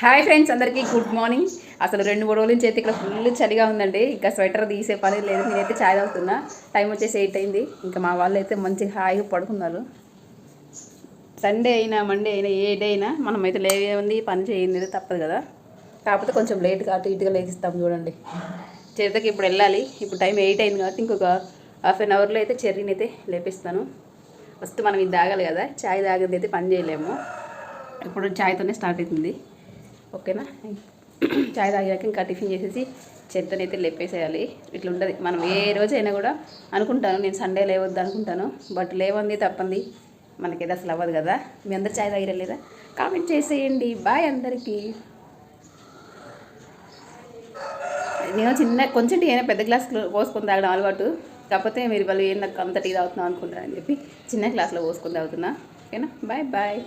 Hi friends, అందరికీ good morning. అసలు 2-3 రోజుల నుంచి అయితే ఇక్కడ ఫుల్ చలిగా ఉందండి. ఇంకా స్వెటర్ తీసే పని లేదు. నేనైతే ఛాయ్ తాగుతున్నా. టైం వచ్చేసి 8 అయింది. ఇంకా మా వాళ్ళు అయితే మంచిగా హాయిగా పడుకున్నారు. సండే అయినా మండే అయినా ఏ డే అయినా మనమైతే లేవేముంది పని చేయండి తప్పదు కదా. కాకపోతే కొంచెం లేట్గా అటు ఇటుగా లేచిస్తాం చూడండి. చేతకి ఇప్పుడు వెళ్ళాలి. ఇప్పుడు టైం 8 అయింది కాబట్టి ఇంకొక హాఫ్ అన్ అవర్లో అయితే చెర్రీని అయితే లేపిస్తాను. ఫస్ట్ మనం ఇది తాగాలి కదా. ఛాయ్ తాగేది అయితే పని చేయలేము. ఇప్పుడు ఛాయ్తోనే స్టార్ట్ అవుతుంది. ఓకేనా. చాయ్ తాగాక ఇంకా టిఫిన్ చేసేసి చెత్తనైతే లేపేసేయాలి. ఇట్లా ఉంటుంది. మనం ఏ రోజైనా కూడా అనుకుంటాను నేను సండే లేవద్దు అనుకుంటాను. బట్ లేవంది తప్పంది మనకైతే అసలు అవ్వదు కదా. మీ అందరు చాయ్ తాగిరలేదా? కామెంట్ చేసేయండి. బాయ్ అందరికీ. నేను కొంచెం టీ అయినా పెద్ద గ్లాస్లో పోసుకొని తాగడం అలవాటు. కాకపోతే మీరు వాళ్ళు ఏం నాకు అంత టీ తాగుతున్నాం అనుకుంటారని చెప్పి చిన్న గ్లాస్లో పోసుకొని తాగుతున్నా. ఓకేనా. Bye bye.